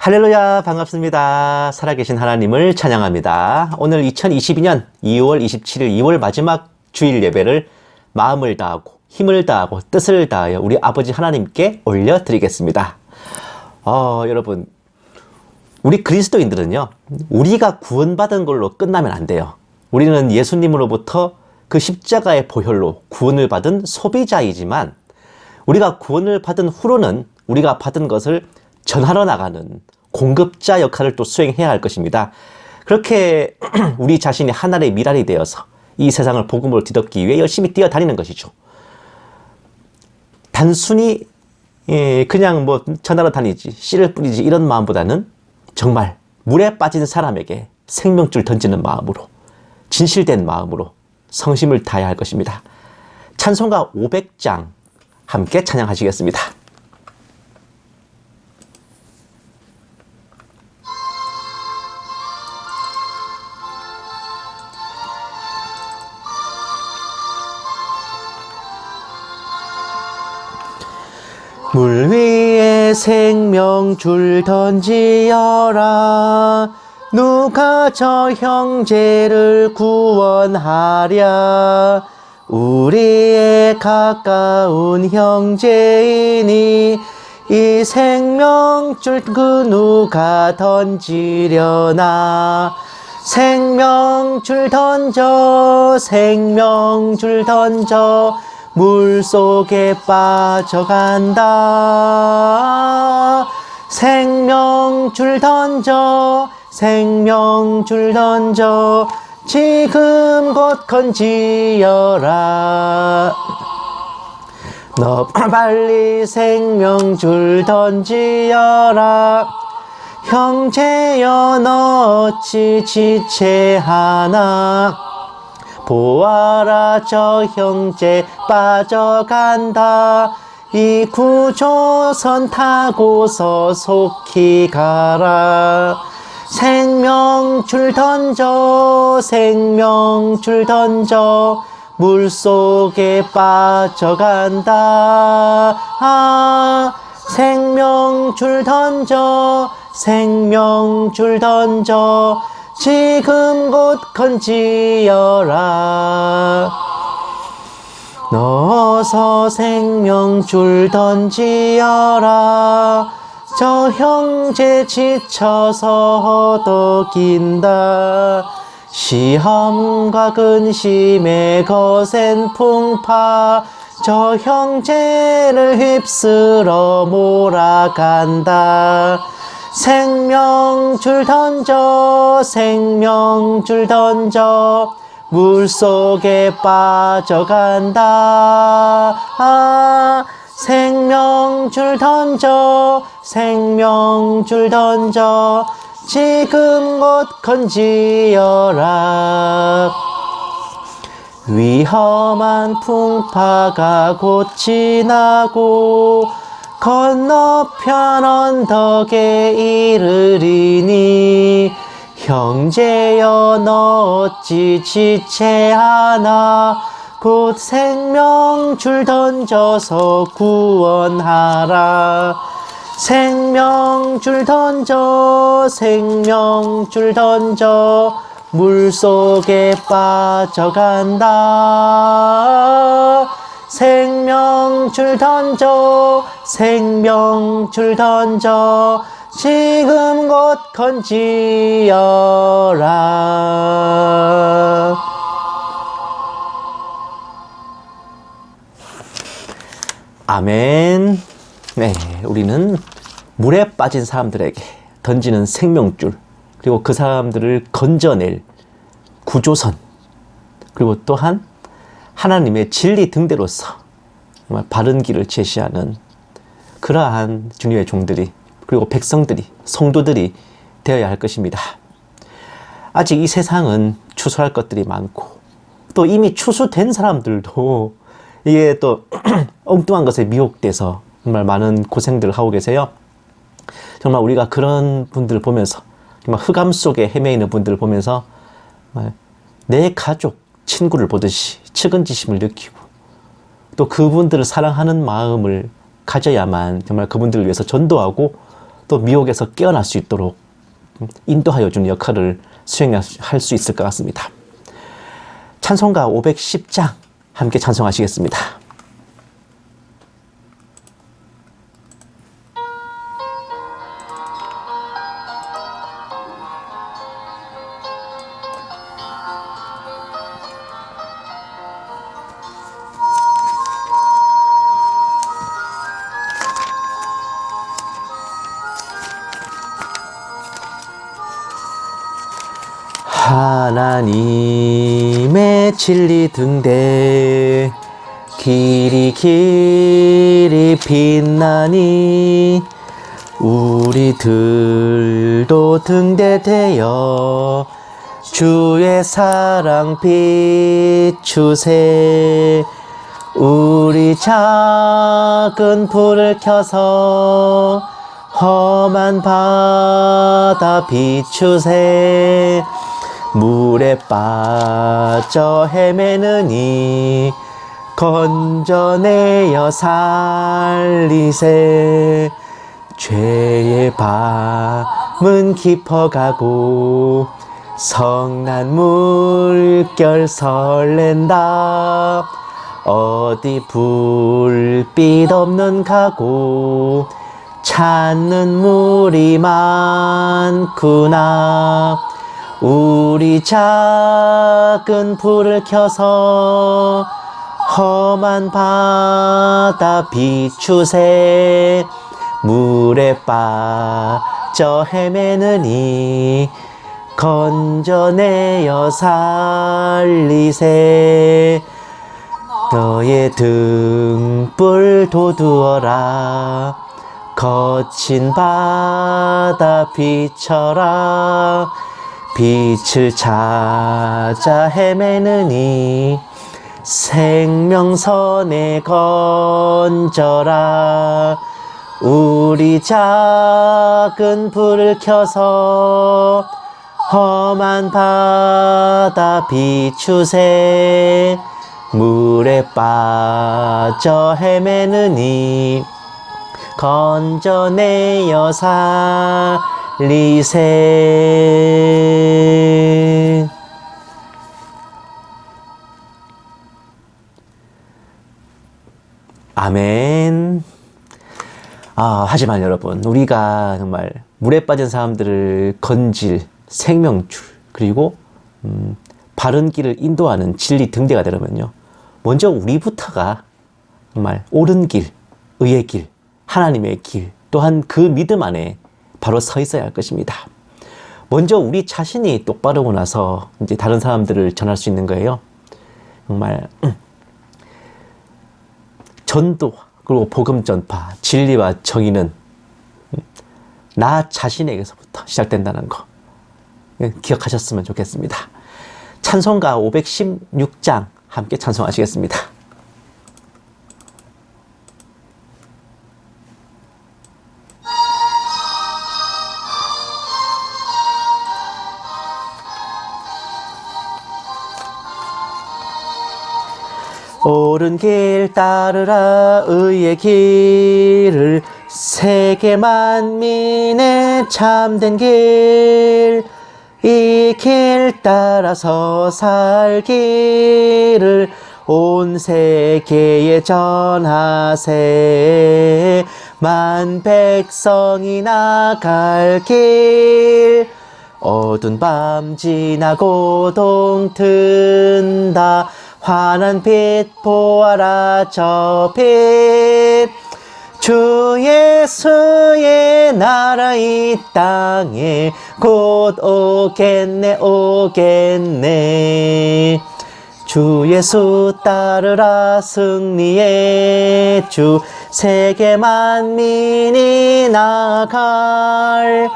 할렐루야, 반갑습니다. 살아계신 하나님을 찬양합니다. 오늘 2022년 2월 27일 2월 마지막 주일 예배를 마음을 다하고 힘을 다하고 뜻을 다하여 우리 아버지 하나님께 올려드리겠습니다. 여러분, 우리 그리스도인들은요, 우리가 구원받은 걸로 끝나면 안 돼요. 우리는 예수님으로부터 그 십자가의 보혈로 구원을 받은 소비자이지만, 우리가 구원을 받은 후로는 우리가 받은 것을 전하러 나가는 공급자 역할을 또 수행해야 할 것입니다. 그렇게 우리 자신이 하나의 미랄이 되어서 이 세상을 복음으로 뒤덮기 위해 열심히 뛰어다니는 것이죠. 단순히 그냥 전하러 다니지, 씨를 뿌리지 이런 마음보다는 정말 물에 빠진 사람에게 생명줄 던지는 마음으로, 진실된 마음으로 성심을 다해야 할 것입니다. 찬송가 500장 함께 찬양하시겠습니다. 물 위에 생명줄 던지어라. 누가 저 형제를 구원하랴. 우리의 가까운 형제이니 이 생명줄 그 누가 던지려나. 생명줄 던져, 생명줄 던져, 물속에 빠져간다. 생명줄 던져, 생명줄 던져, 지금 곧 건지어라. 너 빨리 생명줄 던지어라. 형제여, 너 어찌 지체하나. 보아라, 저 형제 빠져간다. 이 구조선 타고서 속히 가라. 생명줄 던져, 생명줄 던져, 물속에 빠져간다. 생명줄 던져, 생명줄 던져, 지금 곧 건지어라. 넣어서 생명줄 던지어라. 저 형제 지쳐서 허덕인다. 시험과 근심의 거센 풍파, 저 형제를 휩쓸어 몰아간다. 생명줄 던져, 생명줄 던져, 물속에 빠져간다. 생명줄 던져, 생명줄 던져, 지금 곧 건지어라. 위험한 풍파가 곧 지나고 건너편 언덕에 이르리니 형제여, 너 어찌 지체하나. 곧 생명줄 던져서 구원하라. 생명줄 던져, 생명줄 던져, 물속에 빠져간다. 생명줄 던져, 생명줄 던져, 지금 곧 건지어라. 아멘. 네, 우리는 물에 빠진 사람들에게 던지는 생명줄, 그리고 그 사람들을 건져낼 구조선, 그리고 또한 하나님의 진리 등대로서 정말 바른 길을 제시하는 그러한 주님의 종들이, 그리고 백성들이, 성도들이 되어야 할 것입니다. 아직 이 세상은 추수할 것들이 많고, 또 이미 추수된 사람들도 이게 또 엉뚱한 것에 미혹돼서 정말 많은 고생들을 하고 계세요. 정말 우리가 그런 분들을 보면서, 정말 흑암 속에 헤매이는 분들을 보면서 내 가족, 친구를 보듯이 측은지심을 느끼고, 또 그분들을 사랑하는 마음을 가져야만 정말 그분들을 위해서 전도하고 또 미혹에서 깨어날 수 있도록 인도하여 주는 역할을 수행할 수 있을 것 같습니다. 찬송가 510장 함께 찬송하시겠습니다. 하나님의 진리 등대 길이 빛나니 우리들도 등대되어 주의 사랑 비추세. 우리 작은 불을 켜서 험한 바다 비추세. 물에 빠져 헤매느니 건져내어 살리세. 죄의 밤은 깊어가고 성난 물결 설렌다. 어디 불빛 없는 가고 찾는 물이 많구나. 우리 작은 불을 켜서 험한 바다 비추세. 물에 빠져 헤매느니 건져내어 살리세. 너의 등불 돋우어라. 거친 바다 비춰라. 빛을 찾아 헤매느니 생명선에 건져라. 우리 작은 불을 켜서 험한 바다 비추세. 물에 빠져 헤매느니 건져내어 살리세. 아멘. 하지만 여러분, 우리가 정말 물에 빠진 사람들을 건질 생명줄, 그리고 바른 길을 인도하는 진리 등대가 되려면요, 먼저 우리부터가 정말 옳은 길, 의의 길, 하나님의 길, 또한 그 믿음 안에 바로 서 있어야 할 것입니다. 먼저 우리 자신이 똑바르고 나서 이제 다른 사람들을 전할 수 있는 거예요. 정말 전도, 그리고 복음 전파, 진리와 정의는 나 자신에게서부터 시작된다는 거 기억하셨으면 좋겠습니다. 찬송가 516장 함께 찬송하시겠습니다. 옳은 길 따르라. 의의 길을, 세계 만민의 참된 길, 이 길 따라서 살기를 온 세계에 전하세. 만 백성이 나갈 길, 어두운 밤 지나고 동튼다. 환한 빛 보아라 저 빛. 주 예수의 나라 이 땅에 곧 오겠네 오겠네. 주 예수 따르라 승리의 주. 세계 만민이 나갈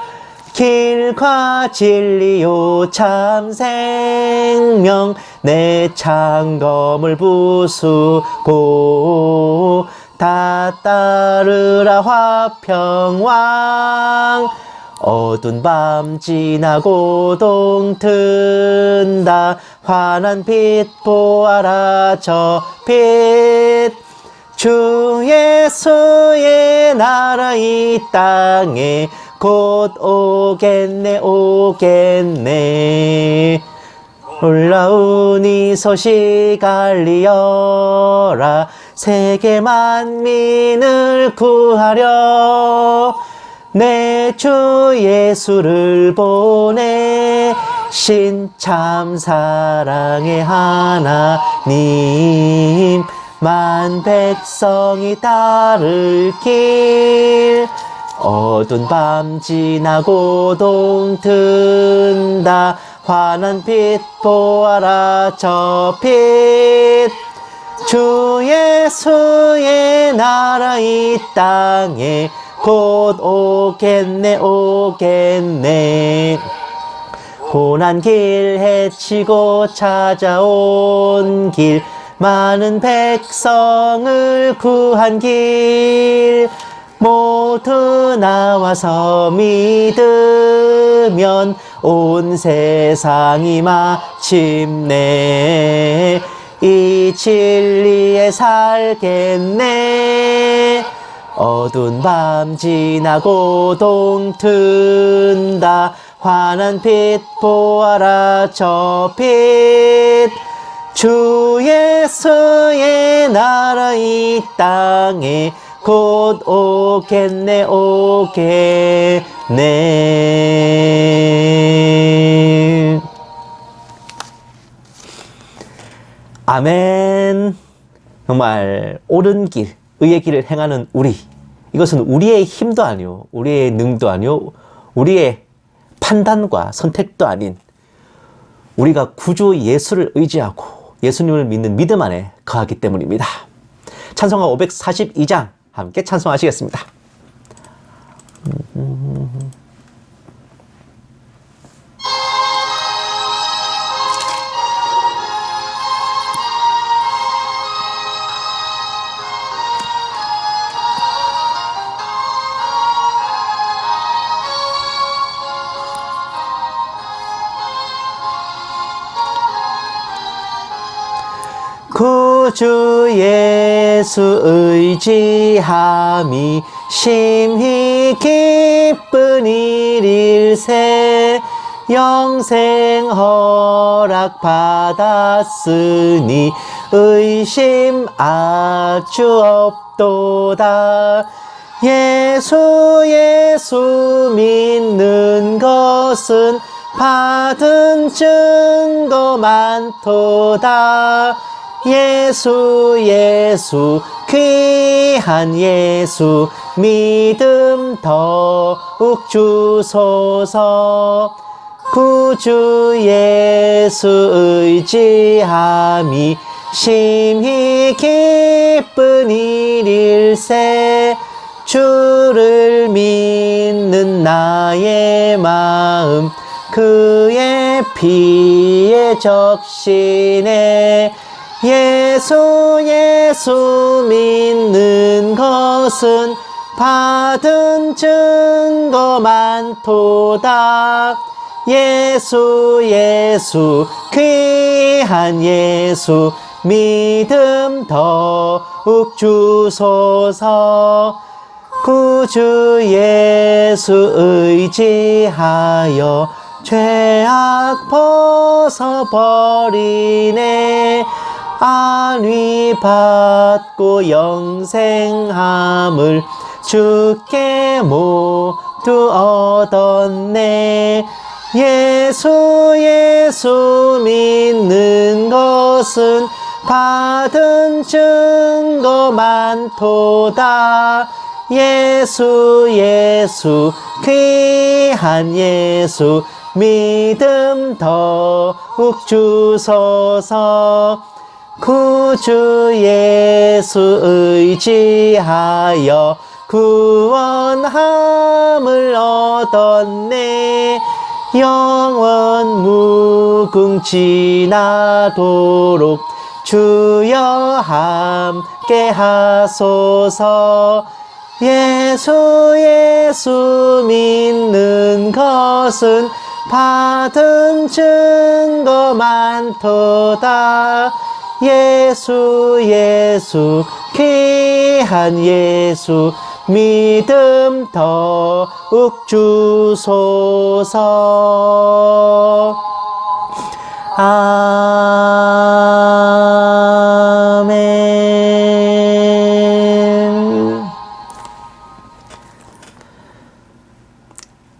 길과 진리요 참 생명. 내 창검을 부수고 다 따르라 화평왕. 어두운 밤 지나고 동튼다. 환한 빛 보아라 저 빛. 주 예수의 나라 이 땅에 곧 오겠네 오겠네. 놀라운 이 소식 알리어라. 세계 만민을 구하려 내 주 예수를 보내신 참 사랑의 하나님. 만 백성이 따를 길 어두운 밤 지나고 동튼다. 환한 빛 보아라 저 빛. 주 예수의 나라 이 땅에 곧 오겠네 오겠네. 고난 길 헤치고 찾아온 길 많은 백성을 구한 길 모두 나와서 믿으면 온 세상이 마침내 이 진리에 살겠네. 어두운 밤 지나고 동튼다. 환한 빛 보아라 저 빛. 주 예수의 나라 이 땅에 곧 오겠네 오겠네. 아멘. 정말 옳은 길, 의의 길을 행하는 우리, 이것은 우리의 힘도 아니요, 우리의 능도 아니요, 우리의 판단과 선택도 아닌 우리가 구주 예수를 의지하고 예수님을 믿는 믿음 안에 거하기 때문입니다. 찬송가 542장 함께 찬송하시겠습니다. 구주 예수 의지함이 심히 기쁜 일일세. 영생 허락 받았으니 의심 아주 없도다. 예수 믿는 것은 받은 증거 많도다. 예수 귀한 예수 믿음 더욱 주소서. 구주 예수 의지함이 심히 기쁜 일일세. 주를 믿는 나의 마음 그의 피에 적시네. 예수 믿는 것은 받은 증거 많도다. 예수 귀한 예수 믿음 더욱 주소서. 구주 예수 의지하여 죄악 벗어버리네. 안위 받고 영생함을 주께 모두 얻었네. 예수 믿는 것은 받은 증거 많도다. 예수 귀한 예수 믿음 더욱 주소서. 구주 예수 의지하여 구원함을 얻었네. 영원 무궁지나도록 주여 함께 하소서. 예수 믿는 것은 받은 증거 많도다. 예수 귀한 예수 믿음 더욱 주소서. 아멘.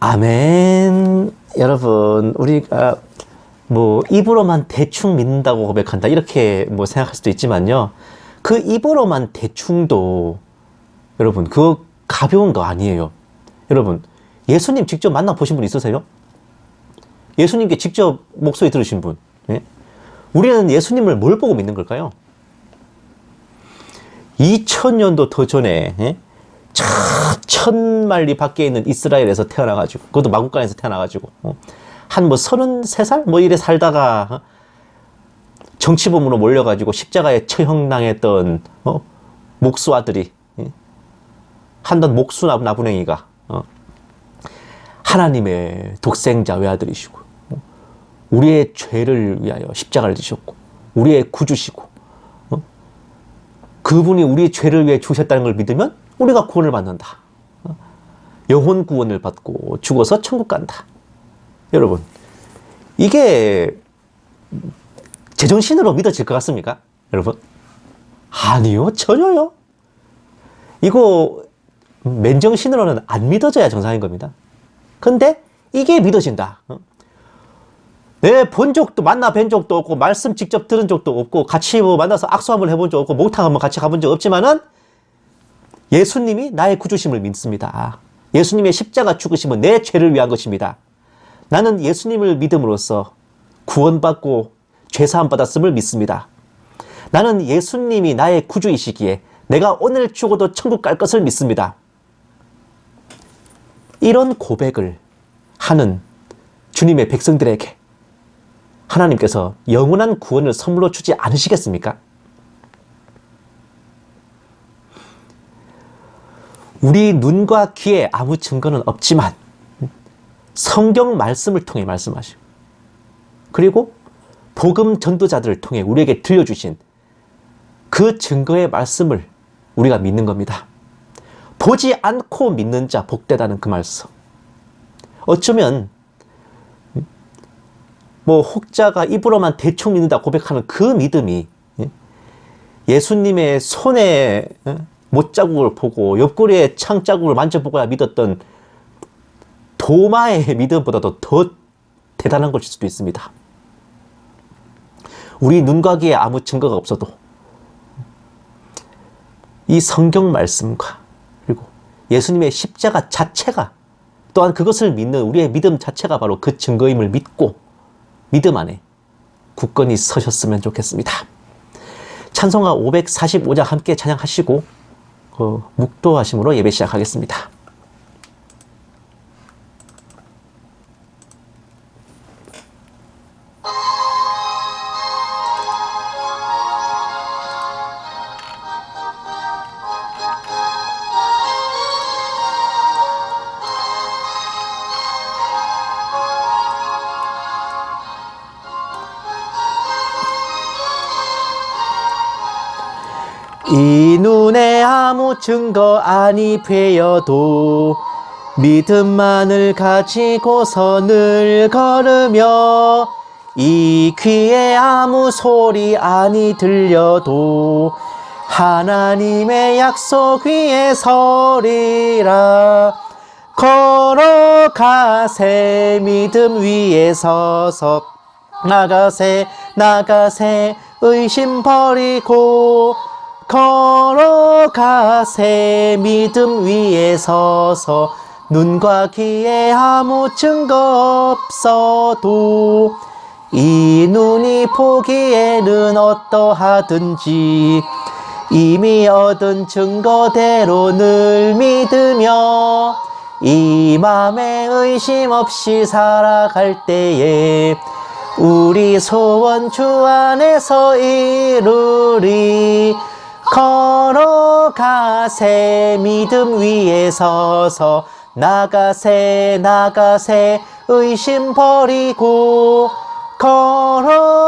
아멘. 여러분, 우리가 뭐 입으로만 대충 믿는다고 고백한다 이렇게 뭐 생각할 수도 있지만요, 그 입으로만 대충도 여러분 그거 가벼운 거 아니에요. 여러분, 예수님 직접 만나보신 분 있으세요? 예수님께 직접 목소리 들으신 분? 예? 우리는 예수님을 뭘 보고 믿는 걸까요? 2000년도 더 전에, 예? 1000마리 밖에 있는 이스라엘에서 태어나가지고, 그것도 마국간에서 태어나가지고, 한 뭐 33살? 뭐 이래 살다가, 정치범으로 몰려가지고 십자가에 처형당했던, 목수 아들이, 예? 한낱 목수 나부랭이가, 하나님의 독생자 외아들이시고, 우리의 죄를 위하여 십자가를 지셨고, 우리의 구주시고, 그분이 우리의 죄를 위해 주셨다는 걸 믿으면 우리가 구원을 받는다. 영혼 구원을 받고 죽어서 천국 간다. 여러분, 이게 제정신으로 믿어질 것 같습니까? 여러분? 아니요, 전혀요. 이거 맨정신으로는 안 믿어져야 정상인 겁니다. 근데 이게 믿어진다. 내 본 적도, 만나 뵌 적도 없고, 말씀 직접 들은 적도 없고, 같이 뭐 만나서 악수 한번 해본 적 없고, 목욕탕 한번 같이 가본 적 없지만은, 예수님이 나의 구주심을 믿습니다. 예수님의 십자가 죽으심은 내 죄를 위한 것입니다. 나는 예수님을 믿음으로써 구원받고 죄사함 받았음을 믿습니다. 나는 예수님이 나의 구주이시기에 내가 오늘 죽어도 천국 갈 것을 믿습니다. 이런 고백을 하는 주님의 백성들에게 하나님께서 영원한 구원을 선물로 주지 않으시겠습니까? 우리 눈과 귀에 아무 증거는 없지만 성경 말씀을 통해 말씀하시고, 그리고 복음 전도자들을 통해 우리에게 들려주신 그 증거의 말씀을 우리가 믿는 겁니다. 보지 않고 믿는 자 복되다는 그 말씀. 어쩌면 뭐 혹자가 입으로만 대충 믿는다 고백하는 그 믿음이 예수님의 손에 못자국을 보고 옆구리에 창자국을 만져보고야 믿었던 도마의 믿음보다도 더 대단한 것일 수도 있습니다. 우리 눈과 귀에 아무 증거가 없어도 이 성경 말씀과 그리고 예수님의 십자가 자체가, 또한 그것을 믿는 우리의 믿음 자체가 바로 그 증거임을 믿고 믿음 안에 굳건히 서셨으면 좋겠습니다. 찬송가 545장 함께 찬양하시고 묵도하심으로 예배 시작하겠습니다. 이 눈에 아무 증거 아니 되어도 믿음만을 가지고서 늘 걸으며, 이 귀에 아무 소리 아니 들려도 하나님의 약속 위에 서리라. 걸어가세 믿음 위에 서서, 나가세 의심 버리고, 걸어가세 믿음 위에 서서, 눈과 귀에 아무 증거 없어도 이 눈이 보기에는 어떠하든지 이미 얻은 증거대로 늘 믿으며, 이 맘에 의심 없이 살아갈 때에 우리 소원 주 안에서 이루리. 걸어가세 믿음 위에 서서, 나가세 의심 버리고, 걸어가세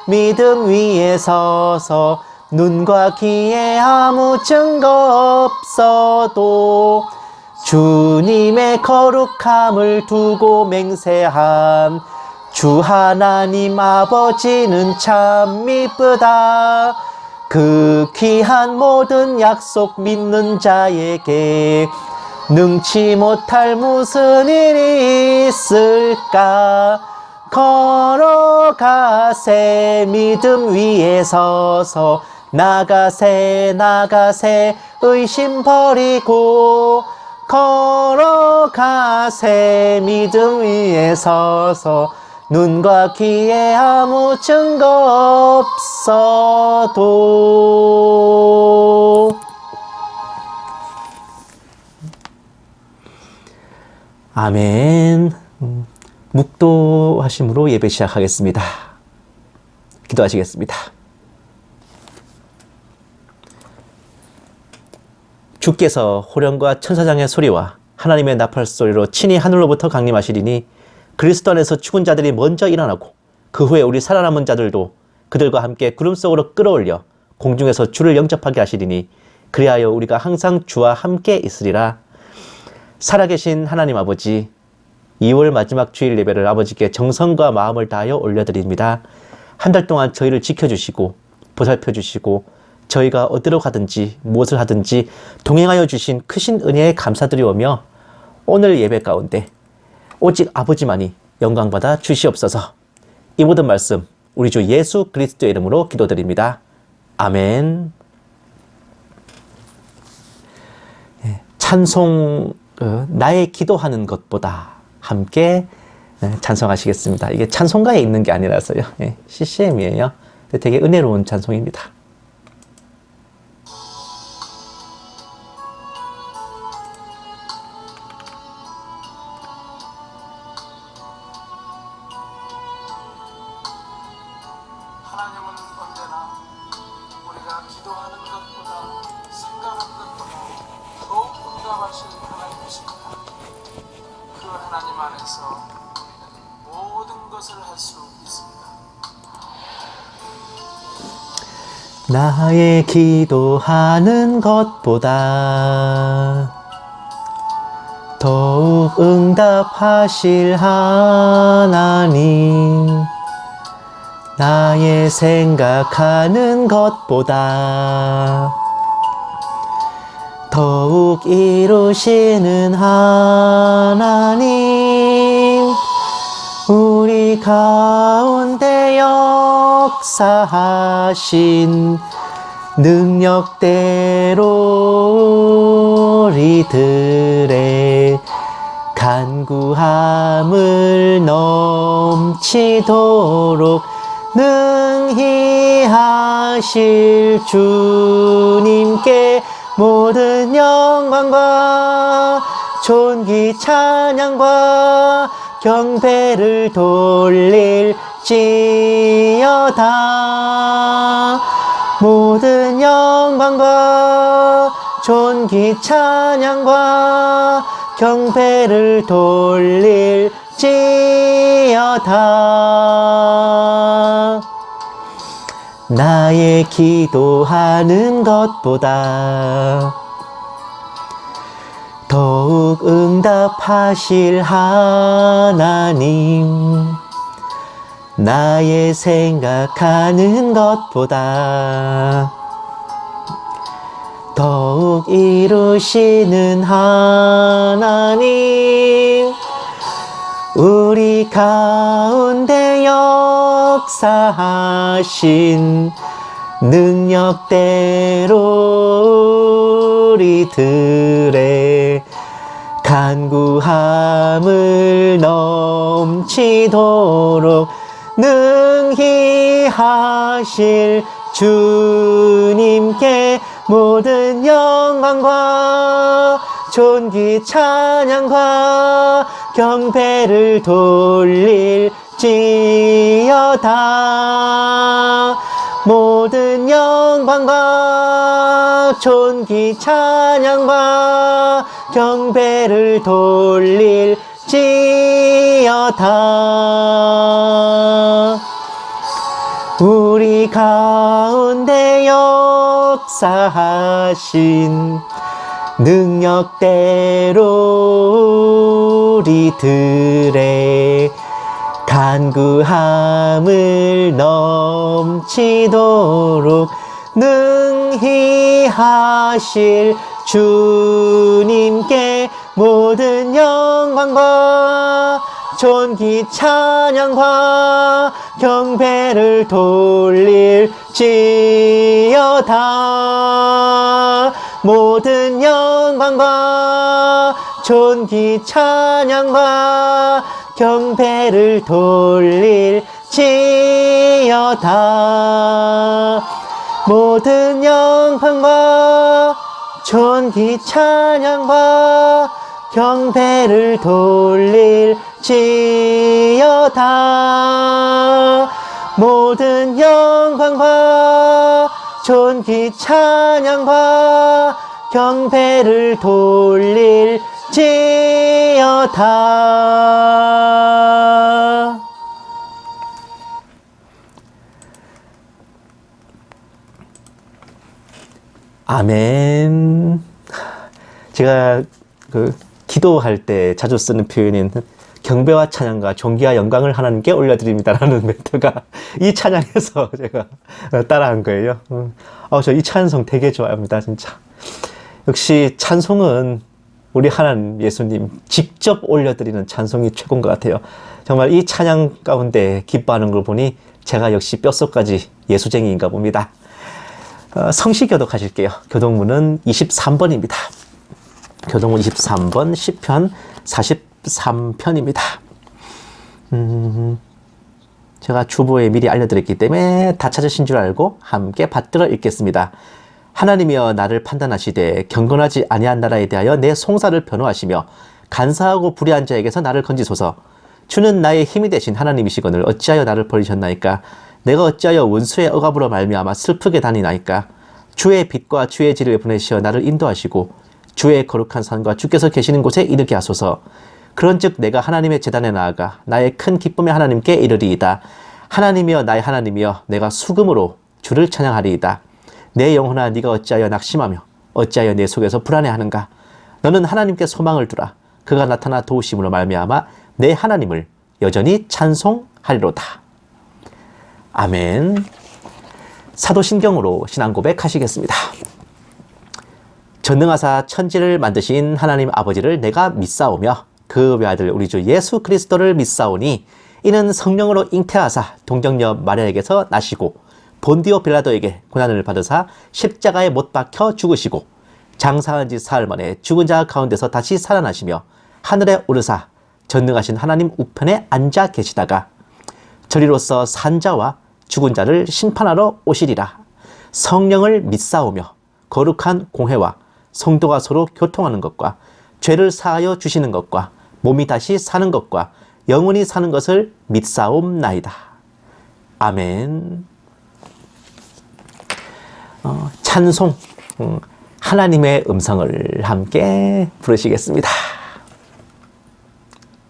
믿음 위에 서서, 눈과 귀에 아무 증거 없어도 주님의 거룩함을 두고 맹세한 주 하나님 아버지는 참 미쁘다. 그 귀한 모든 약속 믿는 자에게 능치 못할 무슨 일이 있을까. 걸어가세 믿음 위에 서서 나가세 나가세 의심 버리고 걸어가세 믿음 위에 서서 눈과 귀에 아무 증거 없어도. 아멘. 묵도하심으로 예배 시작하겠습니다. 기도하시겠습니다. 주께서 호령과 천사장의 소리와 하나님의 나팔 소리로 친히 하늘로부터 강림하시리니 그리스도 안에서 죽은 자들이 먼저 일어나고 그 후에 우리 살아남은 자들도 그들과 함께 구름 속으로 끌어올려 공중에서 주를 영접하게 하시리니 그리하여 우리가 항상 주와 함께 있으리라. 살아계신 하나님 아버지, 2월 마지막 주일 예배를 아버지께 정성과 마음을 다하여 올려드립니다. 한 달 동안 저희를 지켜주시고 보살펴주시고 저희가 어디로 가든지 무엇을 하든지 동행하여 주신 크신 은혜에 감사드리오며 오늘 예배 가운데 오직 아버지만이 영광받아 주시옵소서. 이 모든 말씀 우리 주 예수 그리스도의 이름으로 기도드립니다. 아멘. 찬송 나의 기도하는 것보다 함께 찬송하시겠습니다. 이게 찬송가에 있는 게 아니라서요. CCM이에요. 되게 은혜로운 찬송입니다. 하나님은 언제나 우리가 기도하는 것보다 생각하는 것보다 더욱 응답하실 하나님이십니다. 그 하나님 안에서 우리는 모든 것을 할 수 있습니다. 나의 기도하는 것보다 더욱 응답하실 하나님, 나의 생각하는 것보다 더욱 이루시는 하나님, 우리 가운데 역사하신 능력대로 우리들의 간구함을 넘치도록 능히 하실 주님께 모든 영광과 존귀 찬양과 경배를 돌릴지어다. 모든 영광과 존귀 찬양과 경배를 돌릴지어다. 나의 기도하는 것보다 더욱 응답하실 하나님, 나의 생각하는 것보다 더욱 이루시는 하나님, 우리 가운데 역사하신 능력대로 우리들의 간구함을 넘치도록 능히 하실 주님께 모든 영광과 존귀 찬양과 경배를 돌릴지어다. 모든 영광과 존귀 찬양과 경배를 돌릴지어다. 우리 가운데 역사하신 능력대로 우리들의 간구함을 넘치도록 능히 하실 주님께 모든 영광과 존귀 찬양과 경배를 돌릴지어다. 모든 영광과 존귀 찬양과 경배를 돌릴지어다. 모든 영광과 존귀 찬양과 경배를 돌릴지어다. 모든 영광과 존귀 찬양과 경배를 돌릴지어다. 아멘. 제가 기도할 때 자주 쓰는 표현인 경배와 찬양과 존귀와 영광을 하나님께 올려드립니다라는 멘트가 이 찬양에서 제가 따라한 거예요. 저 이 찬송 되게 좋아합니다, 진짜. 역시 찬송은 우리 하나님 예수님 직접 올려드리는 찬송이 최고인 것 같아요. 정말 이 찬양 가운데 기뻐하는 걸 보니 제가 역시 뼛속까지 예수쟁이인가 봅니다. 성시 교독하실게요. 교독문은 23번입니다. 교독문 23번 시편 43편입니다. 제가 주보에 미리 알려드렸기 때문에 다 찾으신 줄 알고 함께 받들어 읽겠습니다. 하나님이여 나를 판단하시되 경건하지 아니한 나라에 대하여 내 송사를 변호하시며 간사하고 불의한 자에게서 나를 건지소서. 주는 나의 힘이 되신 하나님이시거늘 어찌하여 나를 버리셨나이까. 내가 어찌하여 원수의 억압으로 말미암아 슬프게 다니나이까. 주의 빛과 주의 지를 보내시어 나를 인도하시고 주의 거룩한 산과 주께서 계시는 곳에 이르게 하소서. 그런즉 내가 하나님의 제단에 나아가 나의 큰 기쁨의 하나님께 이르리이다. 하나님이여 나의 하나님이여 내가 수금으로 주를 찬양하리이다. 내 영혼아 네가 어찌하여 낙심하며 어찌하여 내 속에서 불안해하는가. 너는 하나님께 소망을 두라. 그가 나타나 도우심으로 말미암아 내 하나님을 여전히 찬송하리로다. 아멘. 사도신경으로 신앙 고백하시겠습니다. 전능하사 천지를 만드신 하나님 아버지를 내가 믿사오며 그 외아들 우리 주 예수 그리스도를 믿사오니 이는 성령으로 잉태하사 동정녀 마리아에게서 나시고 본디오 빌라도에게 고난을 받으사 십자가에 못 박혀 죽으시고 장사한 지 사흘 만에 죽은 자 가운데서 다시 살아나시며 하늘에 오르사 전능하신 하나님 우편에 앉아 계시다가 저리로서 산자와 죽은 자를 심판하러 오시리라. 성령을 믿사오며 거룩한 공회와 성도가 서로 교통하는 것과 죄를 사하여 주시는 것과 몸이 다시 사는 것과 영원히 사는 것을 믿사옵나이다. 아멘. 찬송, 하나님의 음성을 함께 부르시겠습니다.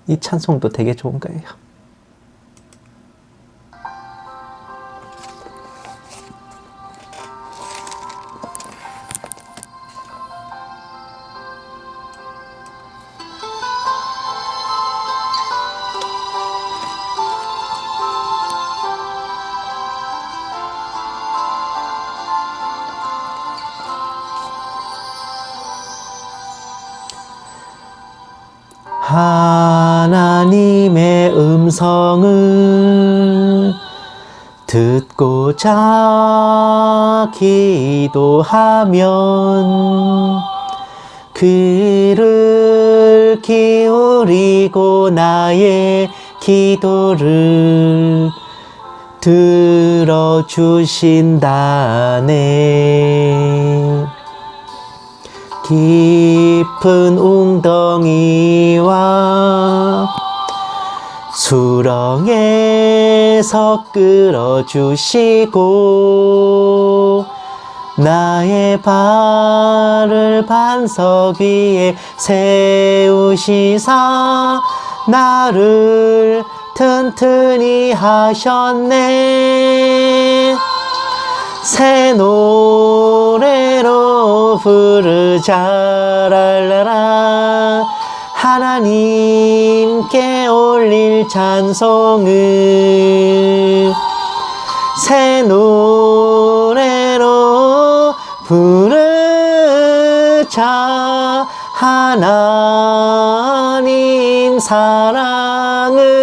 이 찬송도 되게 좋은 거예요. 하나님의 음성을 듣고자 기도하면 귀를 기울이고 나의 기도를 들어주신다네. 깊은 웅덩이와 수렁에서 끌어주시고 나의 발을 반석 위에 세우시사 나를 튼튼히 하셨네. 새 노래로 부르자 랄라라 하나님께 올릴 찬송을 새 노래로 부르자 하나님 사랑을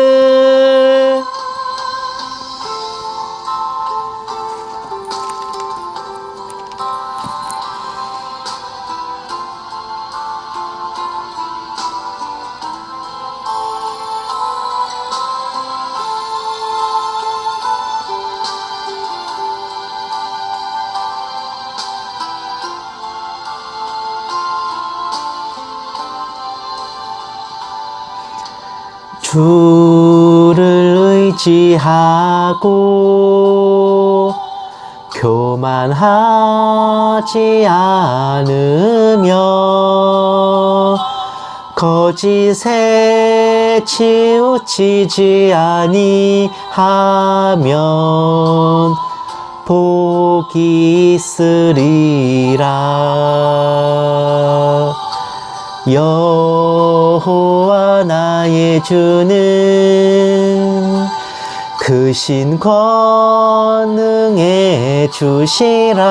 주를 의지하고 교만하지 않으며 거짓에 치우치지 아니하면 복이 있으리라. 여호와 나의 주는 크신 권능의 주시라.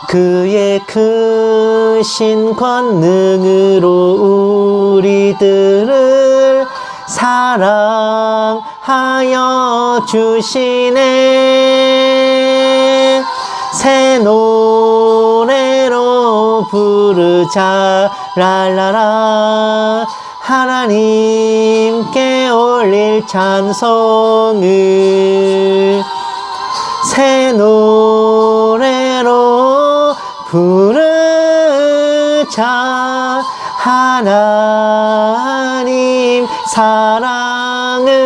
그의 크신 권능으로 우리들을 사랑하여 주시네. 새 노래로 부르자 랄라라 하나님께 올릴 찬송을 새 노래로 부르자 하나님 사랑을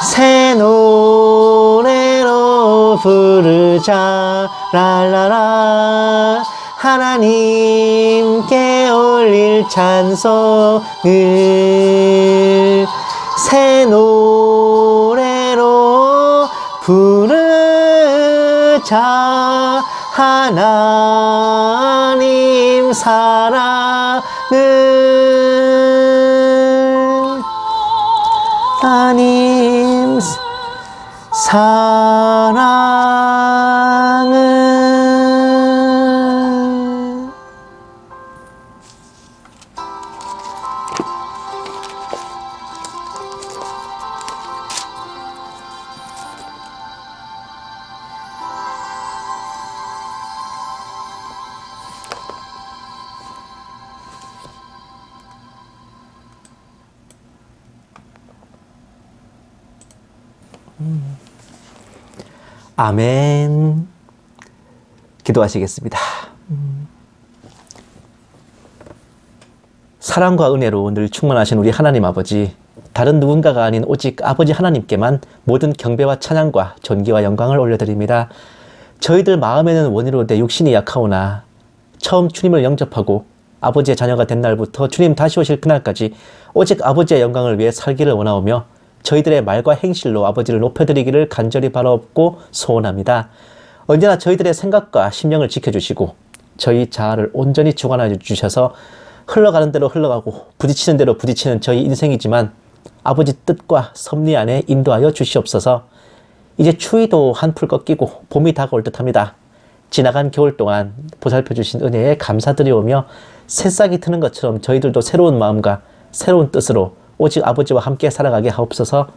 새 노래로 부르자 랄라라 하나님께 올릴 찬송을 새 노래로 부르자 하나님 사랑을 하나님 사랑을 아멘. 기도하시겠습니다. 사랑과 은혜로 늘 충만하신 우리 하나님 아버지, 다른 누군가가 아닌 오직 아버지 하나님께만 모든 경배와 찬양과 존귀와 영광을 올려드립니다. 저희들 마음에는 원이로 내 육신이 약하오나 처음 주님을 영접하고 아버지의 자녀가 된 날부터 주님 다시 오실 그날까지 오직 아버지의 영광을 위해 살기를 원하오며 저희들의 말과 행실로 아버지를 높여드리기를 간절히 바라옵고 소원합니다. 언제나 저희들의 생각과 심령을 지켜주시고 저희 자아를 온전히 주관하여 주셔서 흘러가는 대로 흘러가고 부딪히는 대로 부딪히는 저희 인생이지만 아버지 뜻과 섭리 안에 인도하여 주시옵소서. 이제 추위도 한풀 꺾이고 봄이 다가올 듯합니다. 지나간 겨울 동안 보살펴 주신 은혜에 감사드리오며 새싹이 트는 것처럼 저희들도 새로운 마음과 새로운 뜻으로 오직 아버지와 함께 살아가게 하옵소서.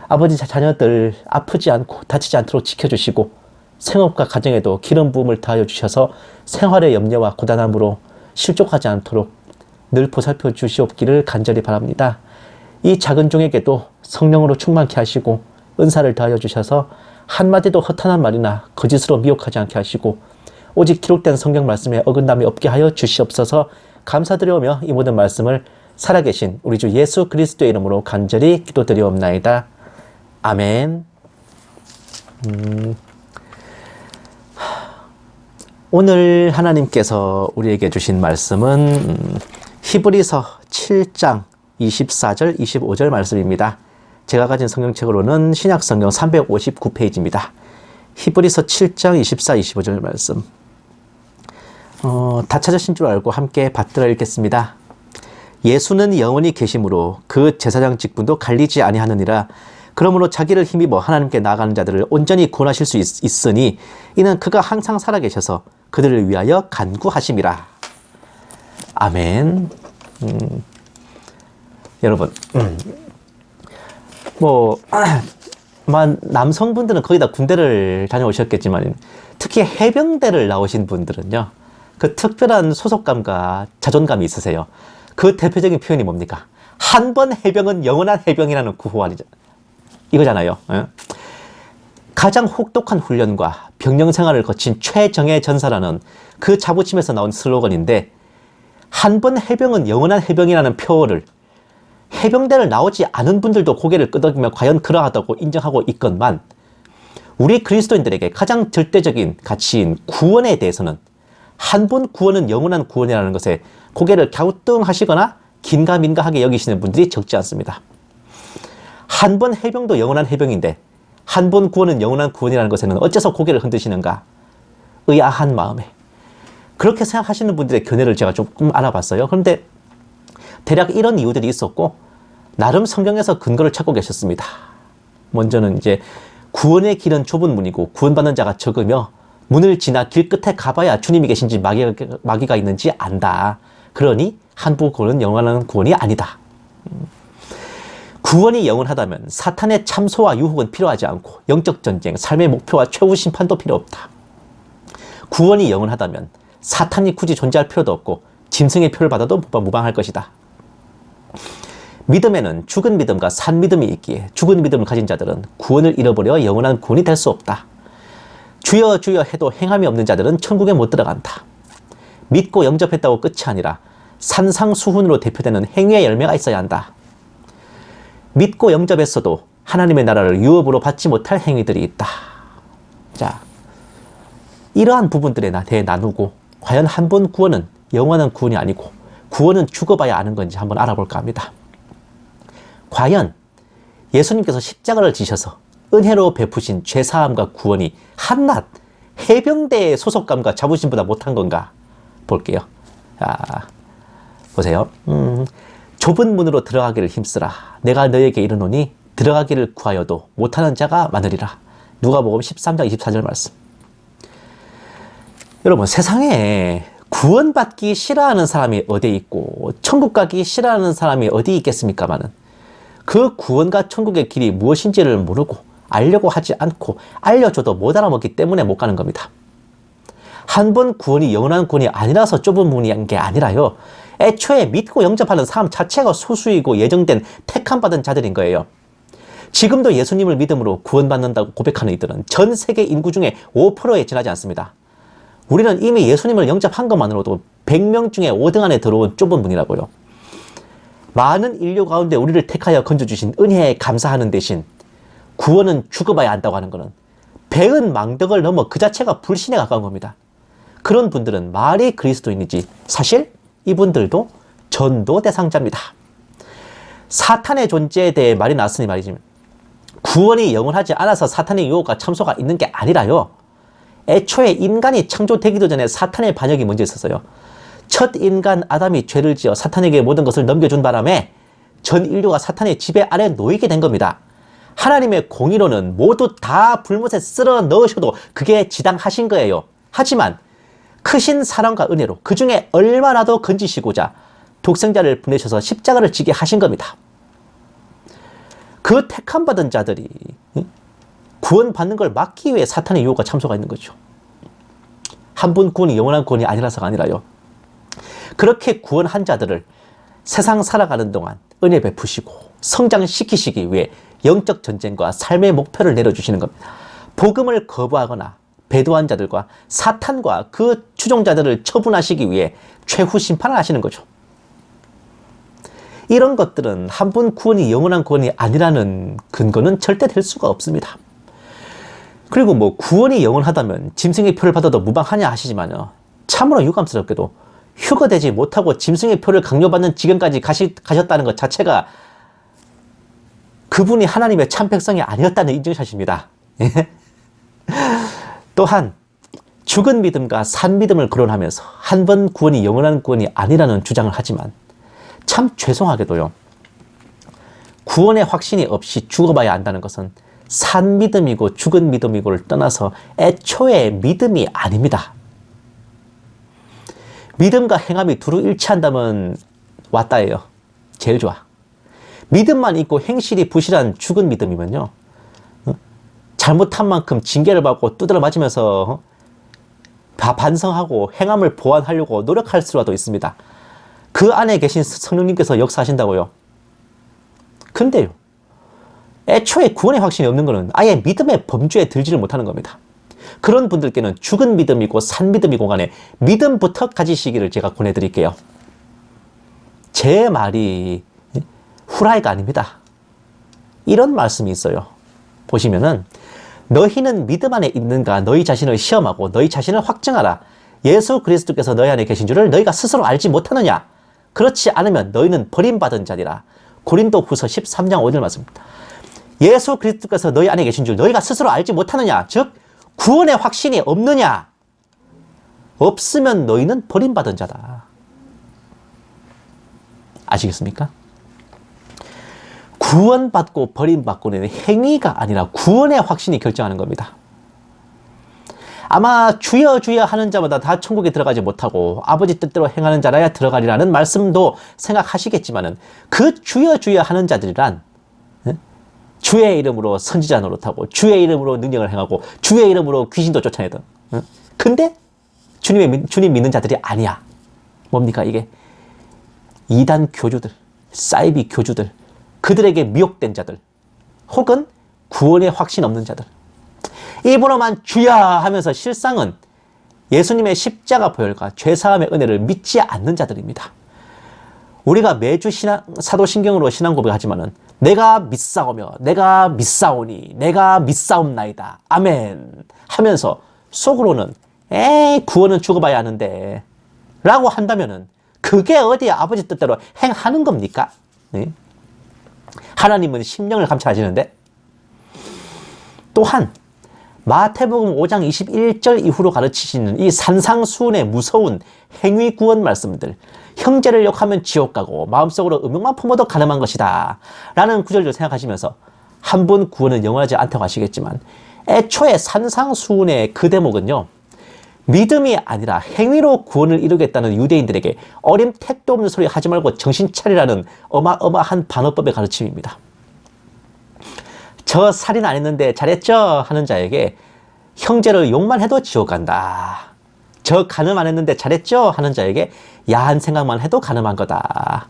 아버지 자녀들 아프지 않고 다치지 않도록 지켜주시고 생업과 가정에도 기름 부음을 다하여 주셔서 생활의 염려와 고단함으로 실족하지 않도록 늘 보살펴 주시옵기를 간절히 바랍니다. 이 작은 종에게도 성령으로 충만케 하시고 은사를 다하여 주셔서 한마디도 허탄한 말이나 거짓으로 미혹하지 않게 하시고 오직 기록된 성경 말씀에 어긋남이 없게 하여 주시옵소서. 감사드리오며 이 모든 말씀을 살아계신 우리 주 예수 그리스도의 이름으로 간절히 기도드리옵나이다. 아멘. 오늘 하나님께서 우리에게 주신 말씀은 히브리서 7장 24절 25절 말씀입니다. 제가 가진 성경책으로는 신약성경 359페이지입니다. 히브리서 7장 24, 25절 말씀. 다 찾으신 줄 알고 함께 받들어 읽겠습니다. 예수는 영원히 계심으로 그 제사장 직분도 갈리지 아니하느니라. 그러므로 자기를 힘입어 하나님께 나아가는 자들을 온전히 구원하실 수 있으니 이는 그가 항상 살아계셔서 그들을 위하여 간구하심이라. 아멘. 여러분, 남성분들은 거의 다 군대를 다녀오셨겠지만 특히 해병대를 나오신 분들은요, 그 특별한 소속감과 자존감이 있으세요. 그 대표적인 표현이 뭡니까? 한 번 해병은 영원한 해병이라는 구호 아니죠? 이거잖아요. 가장 혹독한 훈련과 병영 생활을 거친 최정예 전사라는 그 자부심에서 나온 슬로건인데, 한 번 해병은 영원한 해병이라는 표어를 해병대를 나오지 않은 분들도 고개를 끄덕이며 과연 그러하다고 인정하고 있건만, 우리 그리스도인들에게 가장 절대적인 가치인 구원에 대해서는 한 번 구원은 영원한 구원이라는 것에 고개를 갸우뚱하시거나 긴가민가하게 여기시는 분들이 적지 않습니다. 한 번 해병도 영원한 해병인데 한 번 구원은 영원한 구원이라는 것에는 어째서 고개를 흔드시는가? 의아한 마음에 그렇게 생각하시는 분들의 견해를 제가 조금 알아봤어요. 그런데 대략 이런 이유들이 있었고 나름 성경에서 근거를 찾고 계셨습니다. 먼저는 이제 구원의 길은 좁은 문이고 구원받는 자가 적으며 문을 지나 길 끝에 가봐야 주님이 계신지 마귀가 있는지 안다. 그러니 한 번 구원은 영원한 구원이 아니다. 구원이 영원하다면 사탄의 참소와 유혹은 필요하지 않고 영적 전쟁, 삶의 목표와 최후 심판도 필요 없다. 구원이 영원하다면 사탄이 굳이 존재할 필요도 없고 짐승의 표를 받아도 무방할 것이다. 믿음에는 죽은 믿음과 산 믿음이 있기에 죽은 믿음을 가진 자들은 구원을 잃어버려 영원한 구원이 될 수 없다. 주여 주여 해도 행함이 없는 자들은 천국에 못 들어간다. 믿고 영접했다고 끝이 아니라 산상수훈으로 대표되는 행위의 열매가 있어야 한다. 믿고 영접했어도 하나님의 나라를 유업으로 받지 못할 행위들이 있다. 자, 이러한 부분들에 대해 나누고 과연 한 번 구원은 영원한 구원이 아니고 구원은 죽어봐야 아는 건지 한번 알아볼까 합니다. 과연 예수님께서 십자가를 지셔서 은혜로 베푸신 죄사함과 구원이 한낱 해병대의 소속감과 자부심보다 못한 건가 볼게요. 자, 보세요. 좁은 문으로 들어가기를 힘쓰라. 내가 너에게 이르노니 들어가기를 구하여도 못하는 자가 많으리라. 누가복음 13장 24절 말씀. 여러분, 세상에 구원받기 싫어하는 사람이 어디 있고 천국 가기 싫어하는 사람이 어디 있겠습니까마는 그 구원과 천국의 길이 무엇인지를 모르고 알려고 하지 않고 알려줘도 못 알아먹기 때문에 못 가는 겁니다. 한 번 구원이 영원한 구원이 아니라서 좁은 문인 게 아니라요, 애초에 믿고 영접하는 삶 자체가 소수이고 예정된 택함받은 자들인 거예요. 지금도 예수님을 믿음으로 구원받는다고 고백하는 이들은 전 세계 인구 중에 5%에 지나지 않습니다. 우리는 이미 예수님을 영접한 것만으로도 100명 중에 5등 안에 들어온 좁은 문이라고요. 많은 인류 가운데 우리를 택하여 건져주신 은혜에 감사하는 대신 구원은 죽어봐야 한다고 하는 것은 배은 망덕을 넘어 그 자체가 불신에 가까운 겁니다. 그런 분들은 말이 그리스도인이지 사실 이분들도 전도 대상자입니다. 사탄의 존재에 대해 말이 나왔으니 말이지, 구원이 영원하지 않아서 사탄의 유혹과 참소가 있는 게 아니라요, 애초에 인간이 창조되기도 전에 사탄의 반역이 먼저 있었어요. 첫 인간 아담이 죄를 지어 사탄에게 모든 것을 넘겨준 바람에 전 인류가 사탄의 지배 아래 놓이게 된 겁니다. 하나님의 공의로는 모두 다 불못에 쓸어 넣으셔도 그게 지당하신 거예요. 하지만 크신 사랑과 은혜로 그 중에 얼마나도 건지시고자 독생자를 보내셔서 십자가를 지게 하신 겁니다. 그 택함받은 자들이 구원받는 걸 막기 위해 사탄의 유혹과 참소가 있는 거죠. 한 번 구원이 영원한 구원이 아니라서가 아니라요, 그렇게 구원한 자들을 세상 살아가는 동안 은혜 베푸시고 성장시키시기 위해 영적 전쟁과 삶의 목표를 내려주시는 겁니다. 복음을 거부하거나 배도한 자들과 사탄과 그 추종자들을 처분하시기 위해 최후 심판을 하시는 거죠. 이런 것들은 한 번 구원이 영원한 구원이 아니라는 근거는 절대 될 수가 없습니다. 그리고 구원이 영원하다면 짐승의 표를 받아도 무방하냐 하시지만요, 참으로 유감스럽게도 휴거되지 못하고 짐승의 표를 강요받는 지경까지 가셨다는 것 자체가 그분이 하나님의 참 백성이 아니었다는 인증샷입니다. 또한 죽은 믿음과 산 믿음을 거론하면서 한 번 구원이 영원한 구원이 아니라는 주장을 하지만 참 죄송하게도요. 구원의 확신이 없이 죽어봐야 한다는 것은 산 믿음이고 죽은 믿음이고를 떠나서 애초에 믿음이 아닙니다. 믿음과 행함이 두루 일치한다면 왔다예요. 제일 좋아. 믿음만 있고 행실이 부실한 죽은 믿음이면요. 잘못한 만큼 징계를 받고 두드려 맞으면서 반성하고 행함을 보완하려고 노력할 수라도 있습니다. 그 안에 계신 성령님께서 역사하신다고요. 근데요. 애초에 구원의 확신이 없는 것은 아예 믿음의 범주에 들지를 못하는 겁니다. 그런 분들께는 죽은 믿음이고 산 믿음이고 간에 믿음부터 가지시기를 제가 권해드릴게요. 제 말이 후라이가 아닙니다. 이런 말씀이 있어요. 보시면은 너희는 믿음 안에 있는가 너희 자신을 시험하고 너희 자신을 확증하라. 예수 그리스도께서 너희 안에 계신 줄을 너희가 스스로 알지 못하느냐. 그렇지 않으면 너희는 버림받은 자리라. 고린도 후서 13장 5절 말씀입니다. 예수 그리스도께서 너희 안에 계신 줄 너희가 스스로 알지 못하느냐. 즉 구원의 확신이 없느냐. 없으면 너희는 버림받은 자다. 아시겠습니까? 구원받고 버림받고는 행위가 아니라 구원의 확신이 결정하는 겁니다. 아마 주여 주여 하는 자마다 다 천국에 들어가지 못하고 아버지 뜻대로 행하는 자라야 들어가리라는 말씀도 생각하시겠지만은 그 주여 주여 하는 자들이란 주의 이름으로 선지자 노릇하고 주의 이름으로 능력을 행하고 주의 이름으로 귀신도 쫓아내던 근데 주님 믿는 자들이 아니야. 뭡니까 이게? 이단 교주들, 사이비 교주들, 그들에게 미혹된 자들, 혹은 구원의 확신 없는 자들. 입으로만 주야 하면서 실상은 예수님의 십자가 보혈과 죄사함의 은혜를 믿지 않는 자들입니다. 우리가 매주 사도신경으로 신앙 고백하지만은 내가 믿사오며 내가 믿사오니 내가 믿사옵나이다. 아멘 하면서 속으로는 구원은 죽어봐야 하는데 라고 한다면은 그게 어디 아버지 뜻대로 행하는 겁니까? 네? 하나님은 심령을 감찰하시는데 또한 마태복음 5장 21절 이후로 가르치시는 이 산상수훈의 무서운 행위 구원 말씀들, 형제를 욕하면 지옥 가고 마음속으로 음욕만 품어도 가늠한 것이다 라는 구절을 생각하시면서 한 분 구원은 영원하지 않다고 하시겠지만 애초에 산상수훈의 그 대목은요, 믿음이 아니라 행위로 구원을 이루겠다는 유대인들에게 어림 택도 없는 소리 하지 말고 정신 차리라는 어마어마한 반어법의 가르침입니다. 저 살인 안 했는데 잘했죠? 하는 자에게 형제를 욕만 해도 지옥 간다. 저 간음 안 했는데 잘했죠? 하는 자에게 야한 생각만 해도 간음한 거다.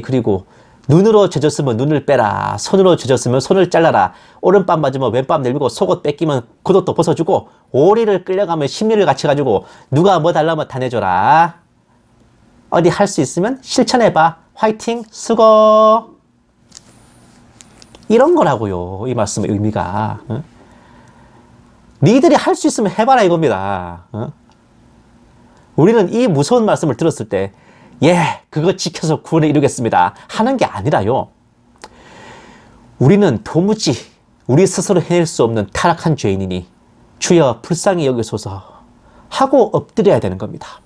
그리고 눈으로 젖었으면 눈을 빼라. 손으로 젖었으면 손을 잘라라. 오른밤 맞으면 왼밤 내밀고 속옷 뺏기면 겉옷도 벗어주고 오리를 끌려가면 심리를 갖춰가지고 누가 뭐 달라면 다 내줘라. 어디 할 수 있으면 실천해봐. 화이팅 수고. 이런 거라고요. 이 말씀의 의미가. 니들이 할 수 있으면 해봐라 이겁니다. 우리는 이 무서운 말씀을 들었을 때 그거 지켜서 구원을 이루겠습니다 하는 게 아니라요. 우리는 도무지 우리 스스로 해낼 수 없는 타락한 죄인이니 주여 불쌍히 여기소서 하고 엎드려야 되는 겁니다.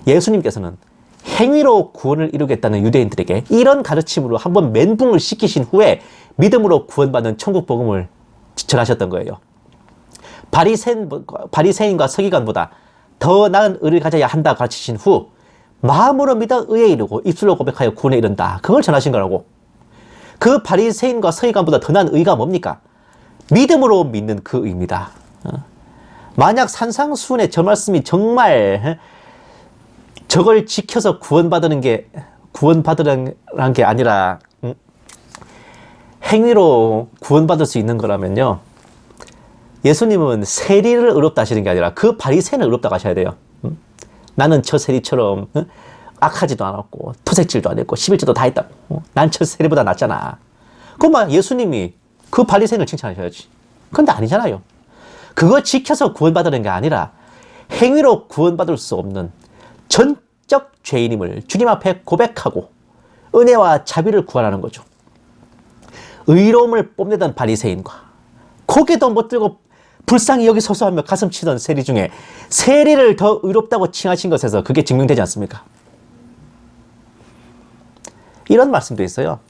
예수님께서는 행위로 구원을 이루겠다는 유대인들에게 이런 가르침으로 한번 멘붕을 시키신 후에 믿음으로 구원받는 천국 복음을 전하셨던 거예요. 바리새인과 서기관보다 더 나은 의를 가져야 한다 가르치신 후 마음으로 믿어 의에 이르고 입술로 고백하여 구원에 이른다. 그걸 전하신 거라고. 그 바리새인과 서기관보다 더 나은 의가 뭡니까? 믿음으로 믿는 그 의입니다. 만약 산상수훈의 저 말씀이 정말 저걸 지켜서 구원받으라는 게 아니라 행위로 구원받을 수 있는 거라면요, 예수님은 세리를 의롭다 하시는 게 아니라 그 바리새인을 의롭다고 하셔야 돼요. 나는 저 세리처럼 악하지도 않았고 토색질도 안 했고 11조도 다 했다고. 난 저 세리보다 낫잖아. 그럼 예수님이 그 바리새인을 칭찬하셔야지. 그런데 아니잖아요. 그거 지켜서 구원받으는 게 아니라 행위로 구원받을 수 없는 전적 죄인임을 주님 앞에 고백하고 은혜와 자비를 구하라는 거죠. 의로움을 뽐내던 바리새인과 고개도 못 들고 불쌍히 여기 소소하며 가슴 치던 세리 중에 세리를 더 의롭다고 칭하신 것에서 그게 증명되지 않습니까? 이런 말씀도 있어요.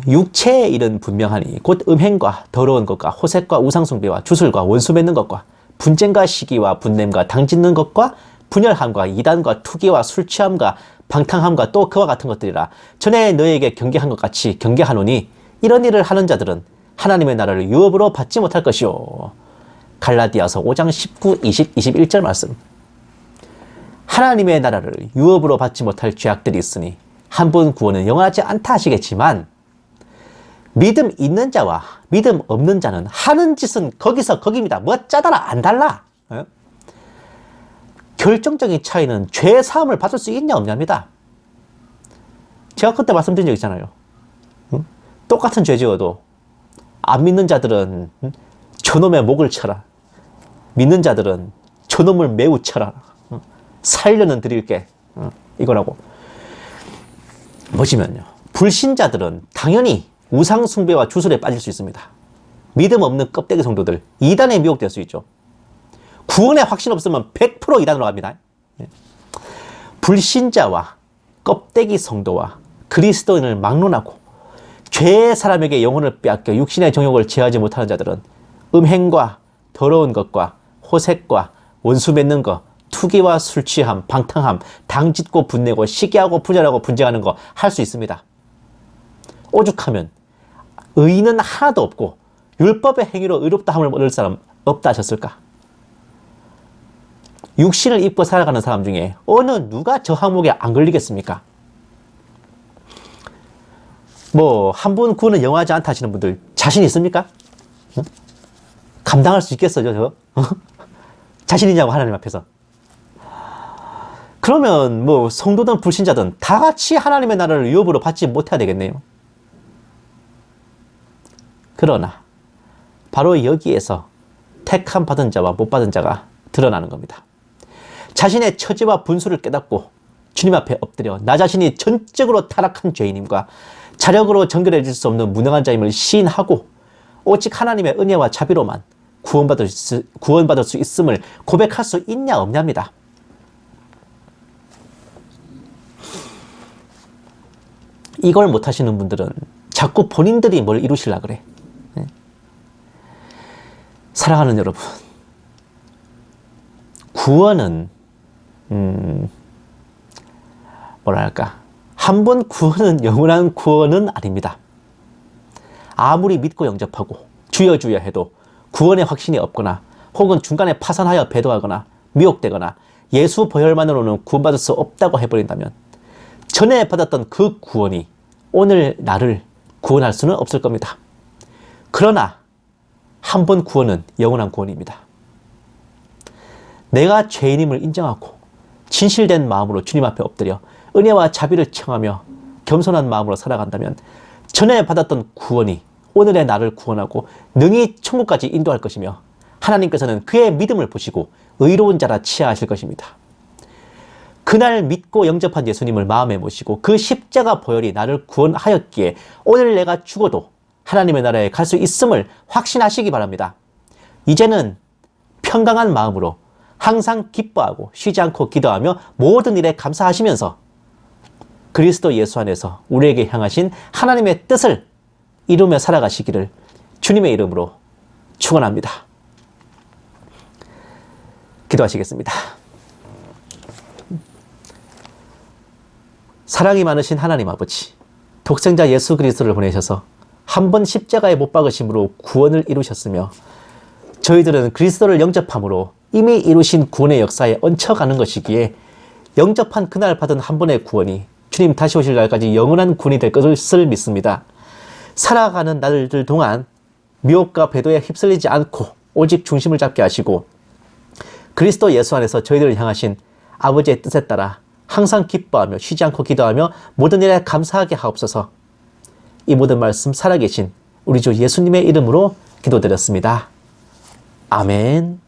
육체의 일은 분명하니 곧 음행과 더러운 것과 호색과 우상숭배와 주술과 원수 맺는 것과 분쟁과 시기와 분냄과 당짓는 것과 분열함과 이단과 투기와 술취함과 방탕함과 또 그와 같은 것들이라. 전에 너에게 경계한 것 같이 경계하노니 이런 일을 하는 자들은 하나님의 나라를 유업으로 받지 못할 것이요. 갈라디아서 5장 19, 20, 21절 말씀. 하나님의 나라를 유업으로 받지 못할 죄악들이 있으니 한 번 구원은 영원하지 않다 하시겠지만 믿음 있는 자와 믿음 없는 자는 하는 짓은 거기서 거기입니다. 뭐 짜다라 안 달라. 결정적인 차이는 죄 사함을 받을 수 있냐 없냐입니다. 제가 그때 말씀드린 적 있잖아요. 똑같은 죄 지어도 안 믿는 자들은 저놈의 목을 쳐라. 믿는 자들은 저놈을 매우 쳐라. 살려는 드릴게. 이거라고. 보시면요. 불신자들은 당연히 우상 숭배와 주술에 빠질 수 있습니다. 믿음 없는 껍데기 성도들, 이단에 미혹될 수 있죠. 구원에 확신 없으면 100% 이단으로 갑니다. 불신자와 껍데기 성도와 그리스도인을 막론하고 죄의 사람에게 영혼을 빼앗겨 육신의 정욕을 제하지 못하는 자들은 음행과 더러운 것과 호색과 원수 맺는 것, 투기와 술취함, 방탕함, 당짓고 분내고 시기하고 분열하고 분쟁하는 거 할 수 있습니다. 오죽하면 의인은 하나도 없고 율법의 행위로 의롭다함을 얻을 사람 없다 하셨을까? 육신을 입고 살아가는 사람 중에 어느 누가 저 항목에 안 걸리겠습니까? 뭐 한 번 구원은 영원하지 않다 하시는 분들 자신 있습니까? 감당할 수 있겠어요, 저? 자신 있냐고, 하나님 앞에서. 그러면 뭐 성도든 불신자든 다 같이 하나님의 나라를 유업으로 받지 못해야 되겠네요. 그러나 바로 여기에서 택함 받은 자와 못 받은 자가 드러나는 겁니다. 자신의 처지와 분수를 깨닫고 주님 앞에 엎드려 나 자신이 전적으로 타락한 죄인임과 자력으로 정결해질 수 없는 무능한 자임을 시인하고 오직 하나님의 은혜와 자비로만 구원받을 수 있음을 고백할 수 있냐 없냐입니다. 이걸 못하시는 분들은 자꾸 본인들이 뭘 이루시려고 그래. 사랑하는 여러분, 구원은 뭐랄까, 한 번 구원은 영원한 구원은 아닙니다. 아무리 믿고 영접하고 주여 주여 해도 구원의 확신이 없거나 혹은 중간에 파산하여 배도하거나 미혹되거나 예수 보혈만으로는 구원받을 수 없다고 해버린다면 전에 받았던 그 구원이 오늘 나를 구원할 수는 없을 겁니다. 그러나 한 번 구원은 영원한 구원입니다. 내가 죄인임을 인정하고 진실된 마음으로 주님 앞에 엎드려 은혜와 자비를 청하며 겸손한 마음으로 살아간다면 전에 받았던 구원이 오늘의 나를 구원하고 능히 천국까지 인도할 것이며 하나님께서는 그의 믿음을 보시고 의로운 자라 치하하실 것입니다. 그날 믿고 영접한 예수님을 마음에 모시고 그 십자가 보혈이 나를 구원하였기에 오늘 내가 죽어도 하나님의 나라에 갈 수 있음을 확신하시기 바랍니다. 이제는 평강한 마음으로 항상 기뻐하고 쉬지 않고 기도하며 모든 일에 감사하시면서 그리스도 예수 안에서 우리에게 향하신 하나님의 뜻을 이루며 살아가시기를 주님의 이름으로 축원합니다. 기도하시겠습니다. 사랑이 많으신 하나님 아버지, 독생자 예수 그리스도를 보내셔서 한 번 십자가에 못 박으심으로 구원을 이루셨으며 저희들은 그리스도를 영접함으로 이미 이루신 구원의 역사에 얹혀가는 것이기에 영접한 그날 받은 한 번의 구원이 주님 다시 오실 날까지 영원한 구원이 될 것을 믿습니다. 살아가는 날들 동안 미혹과 배도에 휩쓸리지 않고 오직 중심을 잡게 하시고 그리스도 예수 안에서 저희들을 향하신 아버지의 뜻에 따라 항상 기뻐하며 쉬지 않고 기도하며 모든 일에 감사하게 하옵소서. 이 모든 말씀 살아계신 우리 주 예수님의 이름으로 기도드렸습니다. 아멘.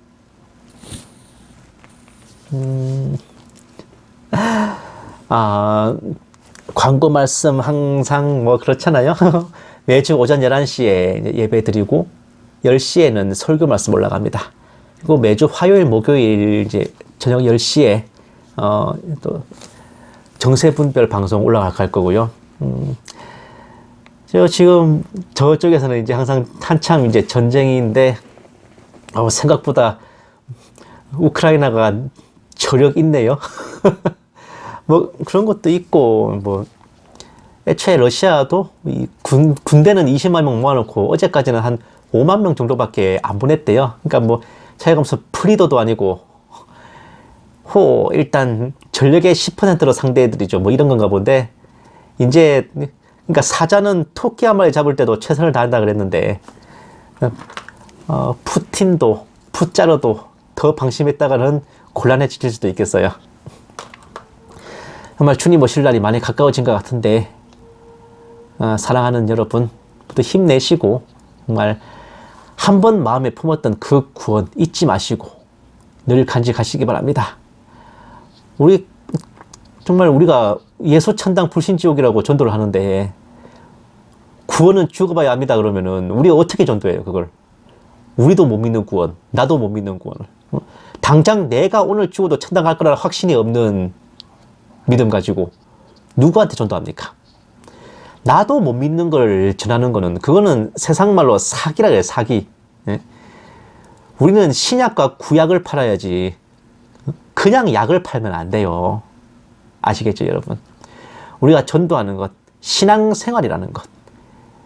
광고 말씀 항상 뭐 그렇잖아요. 매주 오전 11시에 예배 드리고 10시에는 설교 말씀 올라갑니다. 그리고 매주 화요일, 목요일 이제 저녁 10시에 또 정세분별 방송 올라갈 거고요. 저 지금 저쪽에서는 이제 항상 한참 이제 전쟁인데 생각보다 우크라이나가 저력 있네요. 뭐 그런 것도 있고 뭐 애초에 러시아도 이 군대는 20만 명 모아놓고 어제까지는 한 5만 명 정도밖에 안 보냈대요. 그러니까 뭐 자기가면서 프리도도 아니고 일단 전력의 10%로 상대해드리죠. 뭐 이런 건가 본데 이제 그러니까 사자는 토끼 한 마리 잡을 때도 최선을 다한다 그랬는데 푸틴도 푸짜르도 더 방심했다가는 곤란해질 수도 있겠어요. 정말 주님 오실 날이 많이 가까워진 것 같은데 사랑하는 여러분 모두 힘내시고 정말 한 번 마음에 품었던 그 구원 잊지 마시고 늘 간직하시기 바랍니다. 정말 우리가 예수천당 불신지옥이라고 전도를 하는데 구원은 죽어봐야 합니다 그러면은 우리가 어떻게 전도해요 그걸? 우리도 못 믿는 구원, 나도 못 믿는 구원을 당장 내가 오늘 죽어도 천당 갈 거라는 확신이 없는 믿음 가지고 누구한테 전도합니까? 나도 못 믿는 걸 전하는 거는 그거는 세상 말로 사기라 그래요. 사기. 예? 우리는 신약과 구약을 팔아야지 그냥 약을 팔면 안 돼요. 아시겠죠 여러분? 우리가 전도하는 것, 신앙생활이라는 것,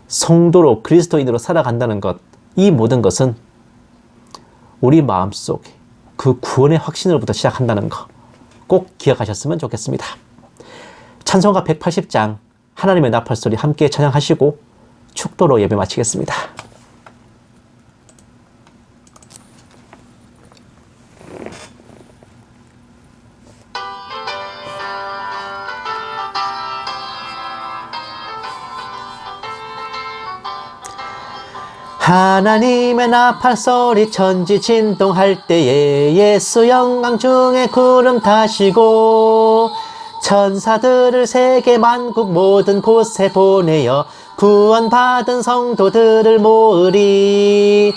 성도로 그리스도인으로 살아간다는 것, 이 모든 것은 우리 마음속에 그 구원의 확신으로부터 시작한다는 거 꼭 기억하셨으면 좋겠습니다. 찬송가 180장 하나님의 나팔소리 함께 찬양하시고 축도로 예배 마치겠습니다. 하나님의 나팔소리 천지 진동할 때에 예수 영광 중에 구름 타시고 천사들을 세계 만국 모든 곳에 보내어 구원받은 성도들을 모으리.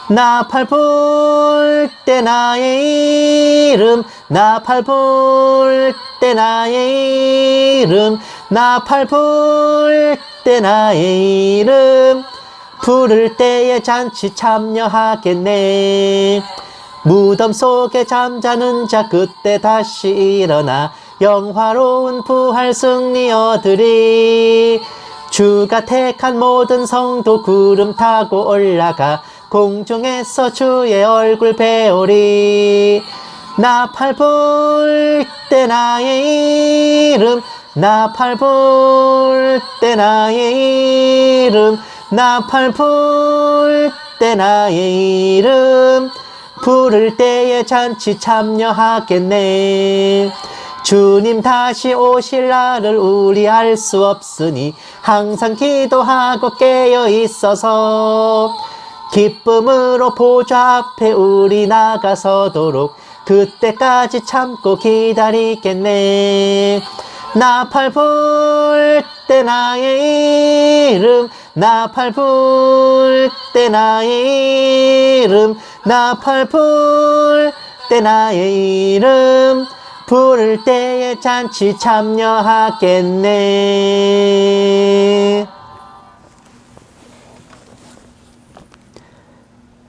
나팔 불 때 나의 이름 나팔 불 때 나의 이름 나팔 불 때 나의 이름 부를 때에 잔치 참여하겠네. 무덤 속에 잠자는 자 그때 다시 일어나 영화로운 부활 승리 얻으리. 주가 택한 모든 성도 구름 타고 올라가 공중에서 주의 얼굴 배우리. 나팔 불 때 나의 이름 나팔 불 때 나의 이름 나팔 불 때 나의 이름 부를 때에 잔치 참여하겠네. 주님 다시 오실 날을 우리 알 수 없으니 항상 기도하고 깨어 있어서 기쁨으로 보좌 앞에 우리 나가서도록 그때까지 참고 기다리겠네. 나팔 불 때 나의 이름 나팔 불 때 나의 이름 나팔 불 때 나의 이름 부를 때에 잔치 참여하겠네.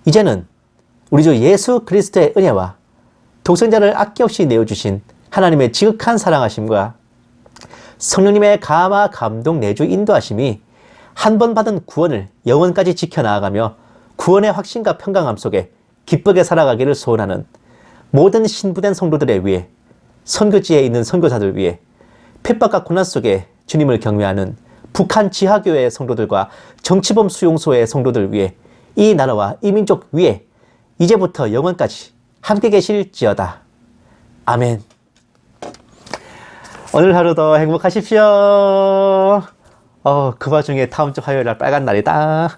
이제는 우리 주 예수 그리스도의 은혜와 독생자를 아낌없이 내어주신 하나님의 지극한 사랑하심과 성령님의 감화 감동 내주 인도하심이 한 번 받은 구원을 영원까지 지켜나가며 구원의 확신과 평강함 속에 기쁘게 살아가기를 소원하는 모든 신부된 성도들에 위해 선교지에 있는 선교사들 위해 핍박과 고난 속에 주님을 경외하는 북한 지하교회 성도들과 정치범 수용소의 성도들 위해 이 나라와 이 민족 위에 이제부터 영원까지 함께 계실지어다. 아멘. 오늘 하루도 행복하십시오. 그 와중에 다음 주 화요일 날 빨간 날이다.